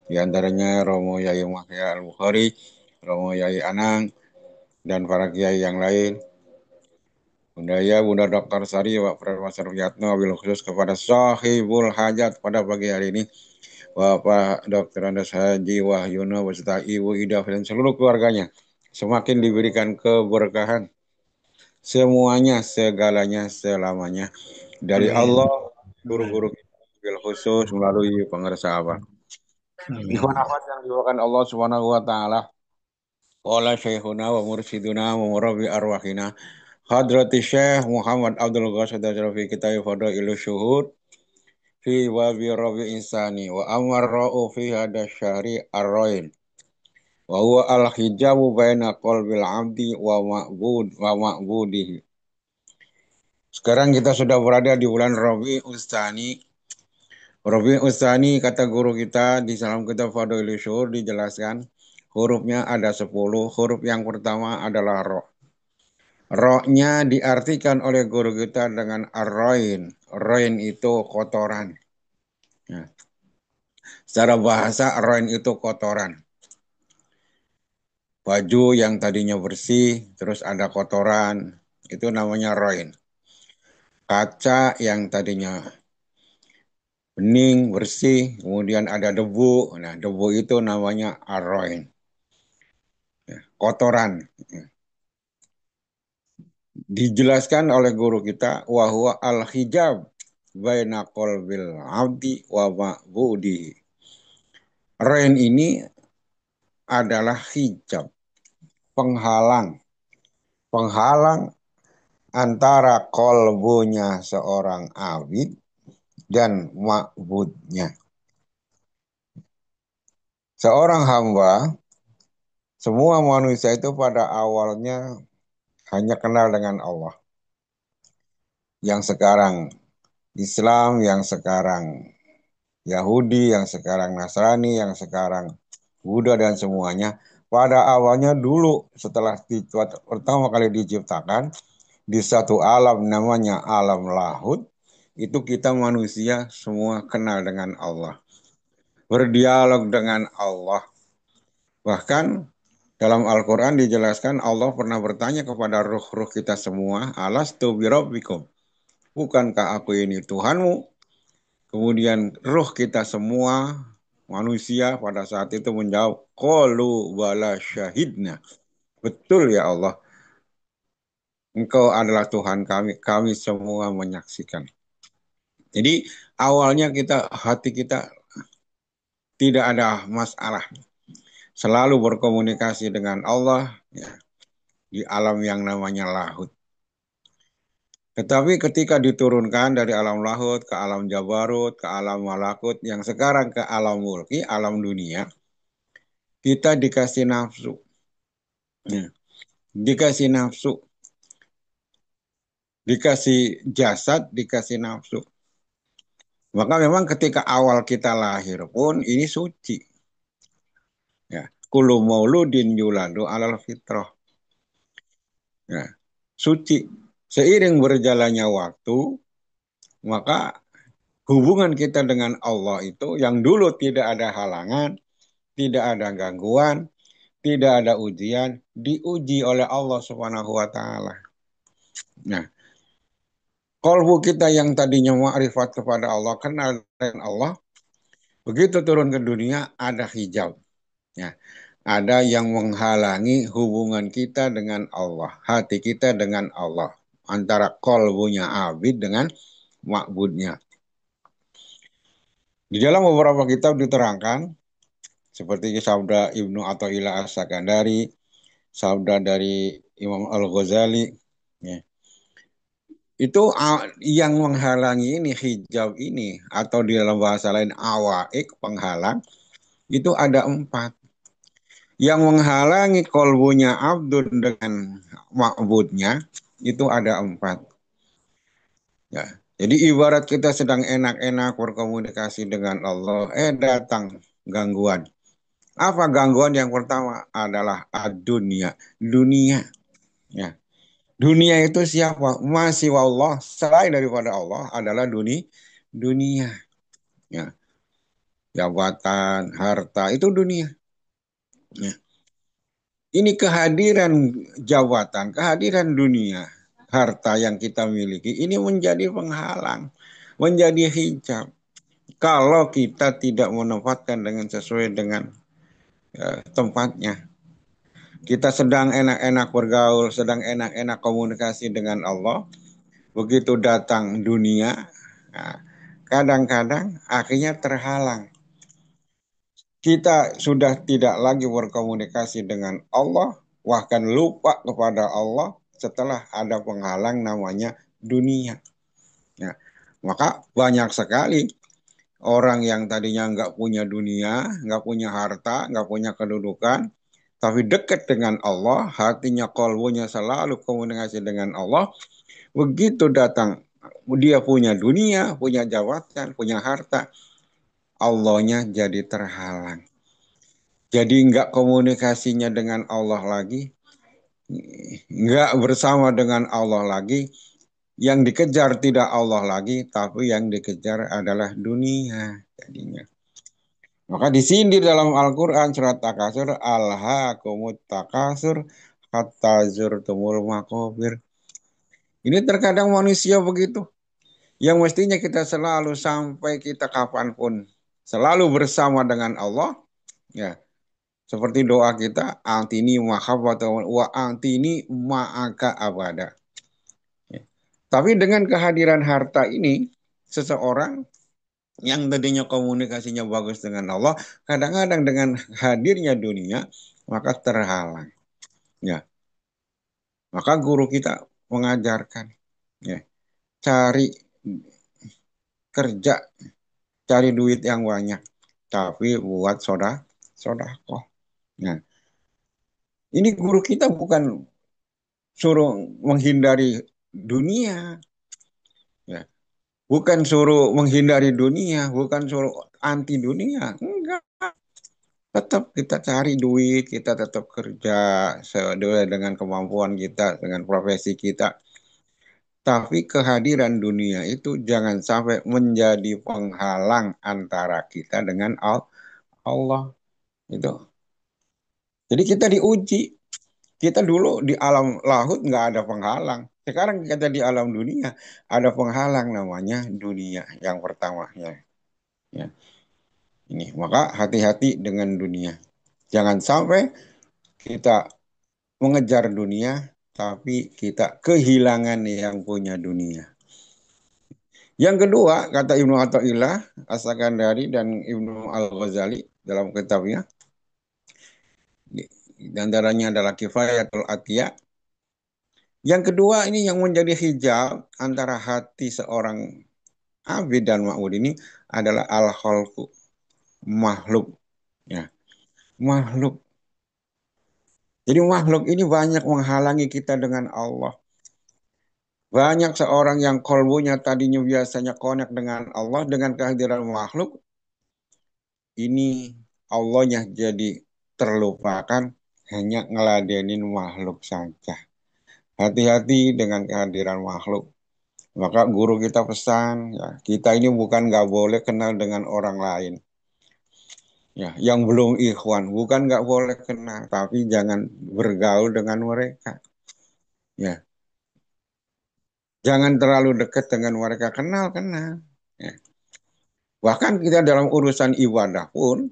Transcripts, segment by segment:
Di antaranya Romo Yai Mahya Al-Bukhari, Romo Yai Anang, dan para kiai yang lain. Bunda Dr. Sari, Pak Profesor Yatno, wabil khusus kepada Sahibul Hajat pada pagi hari ini, Bapak Dr. Andes Haji Wahyono beserta Ibu Ida dan seluruh keluarganya. Semakin diberikan keberkahan semuanya, segalanya, selamanya dari Amin. Allah, guru-guru kita, wabil khusus melalui pengersa apa. Ikhwan Amin. akhwat yang didoakan Allah Subhanahu wa taala, qala syekhuna wa mursyiduna wa murabbi arwahina Hadrati Syekh Muhammad Abdul Qasim Rafi Kitai Fadailu Syuhud fi wabi rabi insani wa amar ra'u fi hada syahri arroin wa huwa al hijabu baina qalbil abdi wa ma'budihi. Sekarang kita sudah berada di bulan Rabi Ustani. Rabi Ustani kata guru kita di salam kita Fadailu Syuhud dijelaskan hurufnya ada 10. Huruf yang pertama adalah ro. Ro-nya diartikan oleh guru kita dengan arroin. Roin itu kotoran. Nah, secara bahasa roin itu kotoran. Baju yang tadinya bersih, terus ada kotoran, itu namanya roin. Kaca yang tadinya bening, bersih, kemudian ada debu. Nah, debu itu namanya arroin. Kotoran. Dijelaskan oleh guru kita, wahwa al-hijab baina qalbil abdi wa ma'budi. Rain ini adalah hijab, penghalang. Penghalang antara kolbunya seorang abid dan ma'budnya. Seorang hamba, semua manusia itu pada awalnya hanya kenal dengan Allah. Yang sekarang Islam, yang sekarang Yahudi, yang sekarang Nasrani, yang sekarang Buddha dan semuanya. Pada awalnya dulu setelah pertama kali diciptakan, di satu alam namanya alam lahut, itu kita manusia semua kenal dengan Allah. Berdialog dengan Allah. Bahkan dalam Al-Quran dijelaskan Allah pernah bertanya kepada ruh-ruh kita semua, Alastu birabbikum, bukankah aku ini Tuhanmu? Kemudian ruh kita semua manusia pada saat itu menjawab, Qalu bala syahidna. Betul ya Allah, Engkau adalah Tuhan kami, kami semua menyaksikan. Jadi awalnya hati kita tidak ada masalah. Selalu berkomunikasi dengan Allah ya, di alam yang namanya lahut. Tetapi ketika diturunkan dari alam lahut ke alam jabarut, ke alam malakut, yang sekarang ke alam mulki, alam dunia, kita dikasih nafsu. Ya, dikasih nafsu, dikasih jasad, dikasih nafsu. Maka memang ketika awal kita lahir pun ini suci. Ya, kullu mauludin yuladu alal fitrah. Ya, suci. Seiring berjalannya waktu, maka hubungan kita dengan Allah itu yang dulu tidak ada halangan, tidak ada gangguan, tidak ada ujian, diuji oleh Allah Subhanahu wa taala. Nah, kalbu kita yang tadinya makrifat kepada Allah, kenal dengan Allah, begitu turun ke dunia ada hijab. Ya, ada yang menghalangi hubungan kita dengan Allah, hati kita dengan Allah, antara kalbunya abid dengan makbudnya. Di dalam beberapa kitab diterangkan, seperti sabda Ibnu Athaillah As-Sakandari, sabda dari Imam Al-Ghazali, ya. Itu yang menghalangi ini, hijab ini, atau di dalam bahasa lain awaik, penghalang, itu ada 4. Yang menghalangi kolbunya abdun dengan ma'budnya, itu ada 4. Ya. Jadi ibarat kita sedang enak-enak berkomunikasi dengan Allah, datang gangguan. Apa gangguan yang pertama? Adalah dunia. Dunia. Ya. Dunia itu siapa? Masih Allah. Selain daripada Allah adalah dunia. Ya. jabatan, harta, itu dunia. Ya. Ini kehadiran jabatan, kehadiran dunia, harta yang kita miliki, ini menjadi penghalang, menjadi hijab. Kalau kita tidak menempatkan dengan sesuai dengan tempatnya. Kita sedang enak-enak bergaul, sedang enak-enak komunikasi dengan Allah. Begitu datang dunia, nah, kadang-kadang akhirnya terhalang. Kita sudah tidak lagi berkomunikasi dengan Allah, bahkan lupa kepada Allah setelah ada penghalang namanya dunia. Ya, maka banyak sekali orang yang tadinya nggak punya dunia, nggak punya harta, nggak punya kedudukan, tapi dekat dengan Allah, hatinya, kolbunya selalu komunikasi dengan Allah. Begitu datang, dia punya dunia, punya jabatan, punya harta, Allahnya jadi terhalang. Jadi nggak komunikasinya dengan Allah lagi, nggak bersama dengan Allah lagi, yang dikejar tidak Allah lagi, tapi yang dikejar adalah dunia jadinya. Maka disindir dalam Al-Quran surat Takasur, Alhaakumut Takasur hatta zurtumul maqabir. Ini terkadang manusia begitu. Yang mestinya kita selalu sampai kita kapanpun selalu bersama dengan Allah. Ya, seperti doa kita, antini mahabbatan wa antini ma'aka abada. Ya. Tapi dengan kehadiran harta ini, seseorang yang tadinya komunikasinya bagus dengan Allah, kadang-kadang dengan hadirnya dunia, maka terhalang. Ya, maka guru kita mengajarkan, ya, cari kerja, cari duit yang banyak, tapi buat sodakoh. Nah, ini guru kita bukan suruh menghindari dunia, ya, bukan suruh menghindari dunia, bukan suruh anti dunia, enggak. Tetap kita cari duit, kita tetap kerja sesuai dengan kemampuan kita, dengan profesi kita. Tapi kehadiran dunia itu jangan sampai menjadi penghalang antara kita dengan Allah. Itu. Jadi kita diuji. Kita dulu di alam lahut nggak ada penghalang. Sekarang kita di alam dunia ada penghalang namanya dunia yang pertamanya. Ya, ini maka hati-hati dengan dunia. Jangan sampai kita mengejar dunia, tapi kita kehilangan yang punya dunia. Yang kedua, kata Ibnu Athaillah, As-Sakandari dan Ibnu Al-Ghazali dalam kitabnya, di antaranya adalah Kifayatul Atiyah. Yang kedua ini yang menjadi hijab antara hati seorang abid dan ma'bud ini adalah al-khalqu, makhluk. Ya, makhluk. Jadi makhluk ini banyak menghalangi kita dengan Allah. Banyak seorang yang kolbunya tadinya biasanya konek dengan Allah, dengan kehadiran makhluk, ini Allahnya jadi terlupakan, hanya ngeladenin makhluk saja. Hati-hati dengan kehadiran makhluk. Maka guru kita pesan, ya, kita ini bukan nggak boleh kenal dengan orang lain. Ya, yang belum ikhwan, bukan nggak boleh kenal, tapi jangan bergaul dengan mereka. Ya, jangan terlalu dekat dengan mereka, kenal-kenal. Ya. Bahkan kita dalam urusan ibadah pun,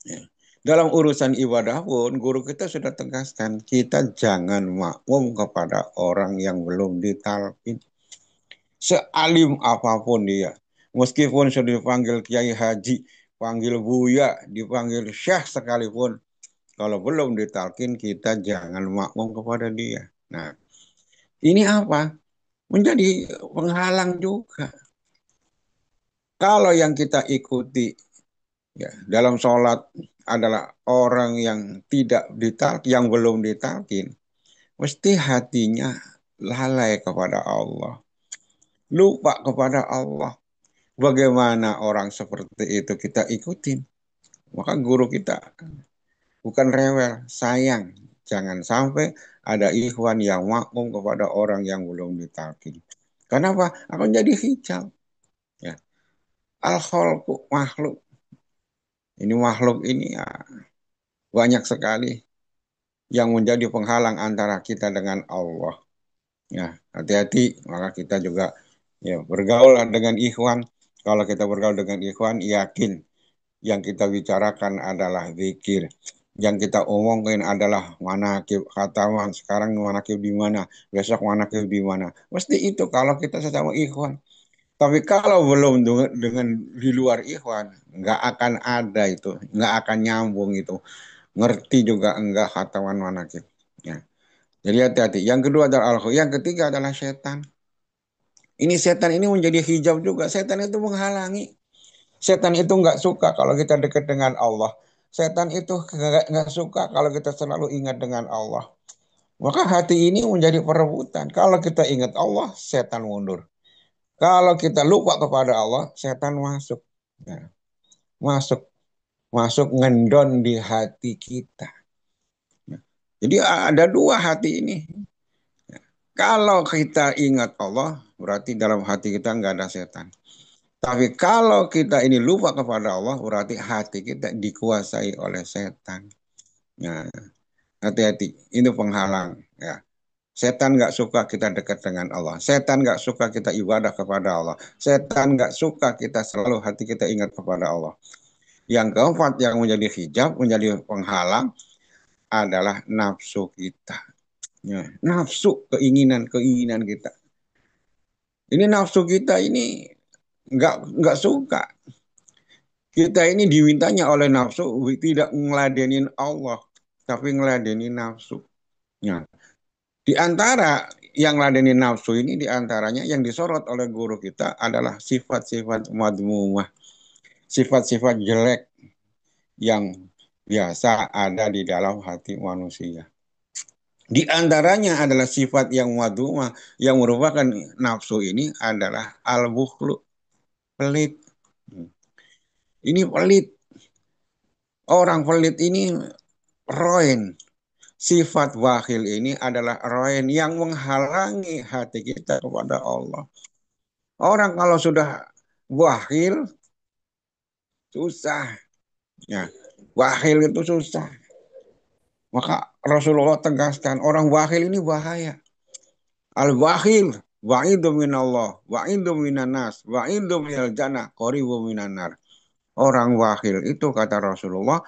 ya, dalam urusan ibadah pun, guru kita sudah tegaskan, kita jangan makmum kepada orang yang belum ditalkin. Sealim apapun dia. Meskipun sudah dipanggil Kiai Haji, panggil Buya, dipanggil Syekh sekalipun, kalau belum ditalkin, kita jangan makmum kepada dia. Nah, ini apa? Menjadi penghalang juga. Kalau yang kita ikuti, ya, dalam sholat adalah orang yang tidak ditalkin, yang belum ditalkin, mesti hatinya lalai kepada Allah, lupa kepada Allah. Bagaimana orang seperti itu kita ikutin? Maka guru kita bukan rewel, sayang. Jangan sampai ada ikhwan yang makmum kepada orang yang belum ditalkin. Kenapa? Akan jadi hijab. Ya. Al-khalqu makhluk. Ini makhluk ini ya, banyak sekali yang menjadi penghalang antara kita dengan Allah. Ya, hati-hati, maka kita juga ya bergaul dengan ikhwan. Kalau kita bergaul dengan ikhwan, yakin yang kita bicarakan adalah zikir. Yang kita omongin adalah manakib khatamah. Sekarang manakib di mana? Besok manakib di mana? Mesti itu kalau kita sesama ikhwan. Tapi kalau belum dengan di luar ikhwan, nggak akan ada itu, nggak akan nyambung itu. Ngerti juga enggak khatawan manakib. Ya. Jadi hati-hati. Yang kedua adalah al Yang ketiga adalah setan. Ini setan ini menjadi hijab juga. Setan itu menghalangi. Setan itu nggak suka kalau kita dekat dengan Allah. Setan itu nggak suka kalau kita selalu ingat dengan Allah. Maka hati ini menjadi perebutan. Kalau kita ingat Allah, setan mundur. Kalau kita lupa kepada Allah, setan masuk. Ya, masuk, masuk ngendon di hati kita. Ya. Jadi ada dua hati ini. Kalau kita ingat Allah, berarti dalam hati kita nggak ada setan. Tapi kalau kita ini lupa kepada Allah, berarti hati kita dikuasai oleh setan. Nah, hati-hati, ini penghalang. Ya. Setan nggak suka kita dekat dengan Allah. Setan nggak suka kita ibadah kepada Allah. Setan nggak suka kita selalu hati kita ingat kepada Allah. Yang keempat yang menjadi hijab, menjadi penghalang adalah nafsu kita. Ya, nafsu, keinginan kita. Ini nafsu kita ini nggak suka. Kita ini dimintanya oleh nafsu tidak ngeladenin Allah, tapi ngeladenin nafsu. Ya. Di antara yang ngeladenin nafsu ini, di antaranya yang disorot oleh guru kita adalah sifat-sifat madmumah, sifat-sifat jelek yang biasa ada di dalam hati manusia. Di antaranya adalah sifat yang madmumah, yang merupakan nafsu ini adalah al-bukhlu, pelit. Ini pelit. Orang pelit ini roin. Sifat bakhil ini adalah roin yang menghalangi hati kita kepada Allah. Orang kalau sudah bakhil, susah. Ya, bakhil itu susah. Maka Rasulullah tegaskan, orang bakhil ini bahaya. Al-bakhil, wa'idu minallah, wa'idu minanas, wa'idu minal jannah, qoribu minanar. Orang bakhil itu kata Rasulullah,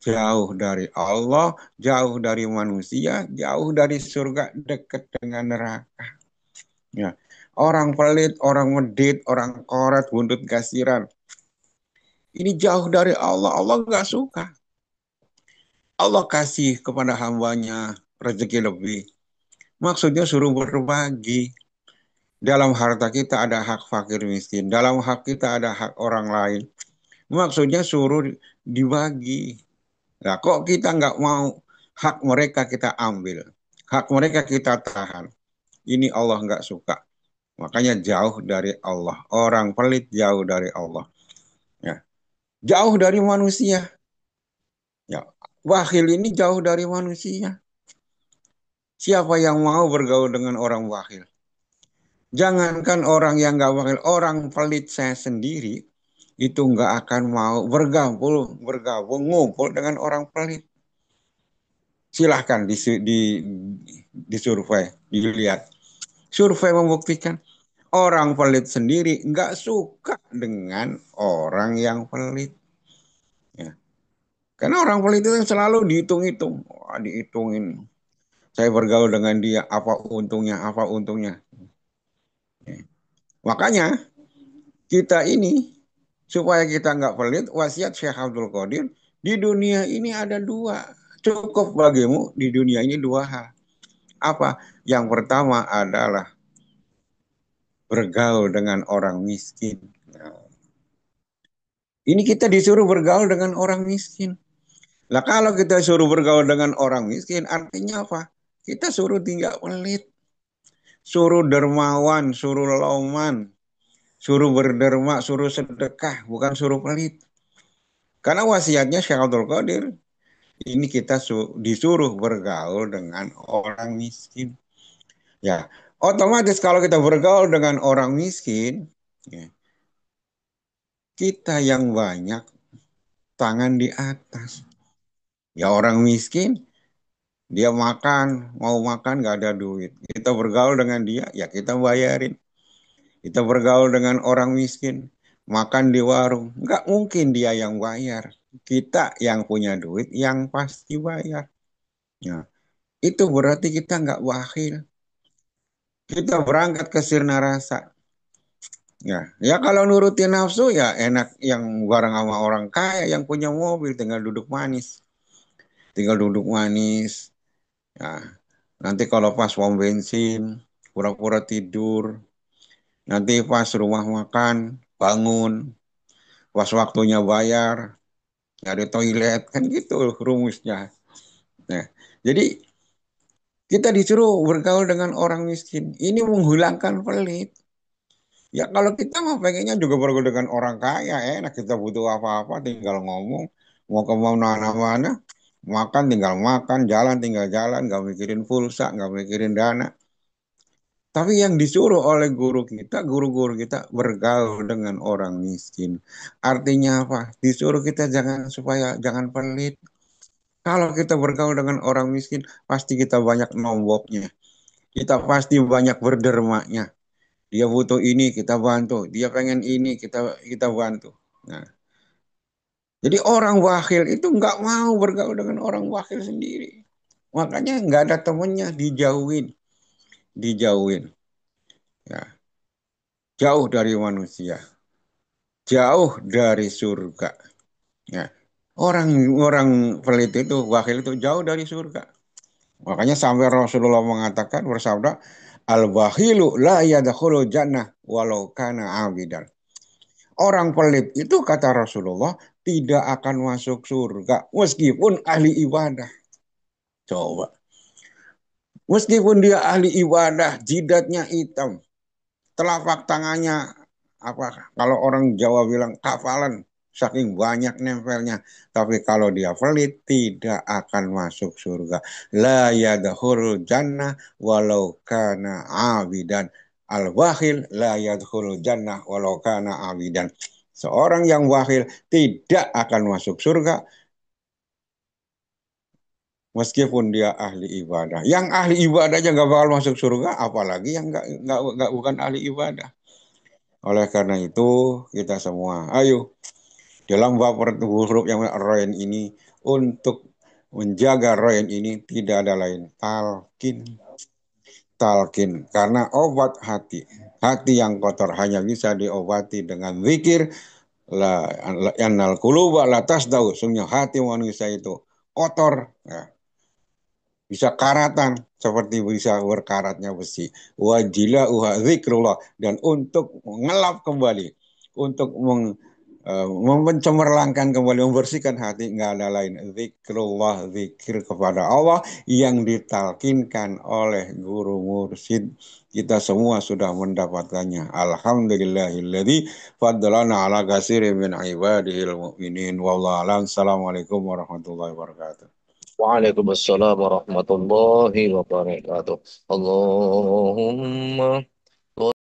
jauh dari Allah, jauh dari manusia, jauh dari surga, dekat dengan neraka. Ya. Orang pelit, orang medit, orang koret, buntut kasiran. Ini jauh dari Allah. Allah nggak suka. Allah kasih kepada hambanya rezeki lebih. Maksudnya suruh berbagi. Dalam harta kita ada hak fakir miskin. Dalam hak kita ada hak orang lain. Maksudnya suruh dibagi. Nah, kok kita nggak mau hak mereka kita ambil. Hak mereka kita tahan. Ini Allah nggak suka. Makanya jauh dari Allah. Orang pelit jauh dari Allah. Ya. Jauh dari manusia. Ya. Bakhil ini jauh dari manusia. Siapa yang mau bergaul dengan orang bakhil? Jangankan orang yang nggak bakhil, orang pelit saya sendiri itu nggak akan mau bergabung, ngumpul dengan orang pelit. Silahkan di survei, dilihat. Survei membuktikan orang pelit sendiri nggak suka dengan orang yang pelit. Ya. Karena orang pelit itu selalu dihitung-hitung. Wah, dihitungin. Saya bergaul dengan dia, apa untungnya, apa untungnya. Ya. Makanya kita ini, supaya kita nggak pelit, wasiat Syekh Abdul Qadir, di dunia ini ada dua. Cukup bagimu di dunia ini dua hal. Apa? Yang pertama adalah bergaul dengan orang miskin. Nah, ini kita disuruh bergaul dengan orang miskin. Lah kalau kita suruh bergaul dengan orang miskin, artinya apa? Kita suruh tinggal pelit, suruh dermawan, suruh loman, suruh berderma, suruh sedekah, bukan suruh pelit. Karena wasiatnya Syekh Abdul Qadir, ini kita disuruh bergaul dengan orang miskin. Ya, otomatis kalau kita bergaul dengan orang miskin, ya, kita yang banyak tangan di atas. Ya orang miskin, dia makan, mau makan nggak ada duit. Kita bergaul dengan dia, ya kita bayarin. Kita bergaul dengan orang miskin, makan di warung. Nggak mungkin dia yang bayar. Kita yang punya duit yang pasti bayar. Nah, itu berarti kita nggak bakhil. Kita berangkat ke sirna rasa. Ya, ya kalau nurutin nafsu ya enak yang bareng sama orang kaya yang punya mobil tinggal duduk manis. Tinggal duduk manis. Nah, nanti kalau pas pom bensin, pura-pura tidur. Nanti pas rumah makan, bangun. Pas waktunya bayar, nyari toilet. Kan gitu rumusnya. Nah, jadi kita disuruh bergaul dengan orang miskin. Ini menghilangkan pelit. Ya kalau kita mah pengennya juga bergaul dengan orang kaya. Enak kita butuh apa-apa tinggal ngomong. Mau ke mana-mana. Makan tinggal makan, jalan tinggal jalan. Gak mikirin pulsa, gak mikirin dana. Tapi yang disuruh oleh guru-guru kita bergaul dengan orang miskin. Artinya apa? Disuruh kita jangan pelit. Kalau kita bergaul dengan orang miskin, pasti kita banyak nomboknya. Kita pasti banyak berdermaknya. Dia butuh ini, kita bantu. Dia pengen ini, kita bantu. Nah, jadi orang wakil itu nggak mau bergaul dengan orang wakil sendiri. Makanya nggak ada temennya, dijauhin, dijauhin. Ya, jauh dari manusia, jauh dari surga. Ya, orang-orang pelit itu, wakil itu jauh dari surga. Makanya sampai Rasulullah mengatakan bersabda, al-bakhilu la yadkhulu jannah walau kana abidan. Orang pelit itu kata Rasulullah tidak akan masuk surga meskipun ahli ibadah. Coba. Meskipun dia ahli ibadah, jidatnya hitam, telapak tangannya apa kalau orang Jawa bilang kafalan saking banyak nempelnya, tapi kalau dia pelit tidak akan masuk surga. La yadkhulul jannah walau kana abidan. Al bakhil la yadkhulul jannah walau kana abidan. Seorang yang bakhil tidak akan masuk surga meskipun dia ahli ibadah. Yang ahli ibadah aja nggak bakal masuk surga, apalagi yang nggak bukan ahli ibadah. Oleh karena itu, kita semua, ayo dalam bab huruf yang royan ini, untuk menjaga royan ini tidak ada lain. Talkin, talkin. Karena obat hati, hati yang kotor hanya bisa diobati dengan zikir. La yanal kuluba la tasdau. Sungguh hati manusia itu kotor. Ya, bisa karatan seperti bisa berkaratnya besi. Wajila uha zikrullah dan untuk mengelap kembali, untuk mencemerlangkan kembali, membersihkan hati nggak ada lain zikrullah, zikir kepada Allah yang ditalkinkan oleh guru mursyid. Kita semua sudah mendapatkannya. Alhamdulillahilladzi faddalana ala katsirin min ibadihil mu'minin. Wallahu a'lam. Assalamualaikum warahmatullahi wabarakatuh. Waalaikumsalam warahmatullahi wabarakatuh. Allahumma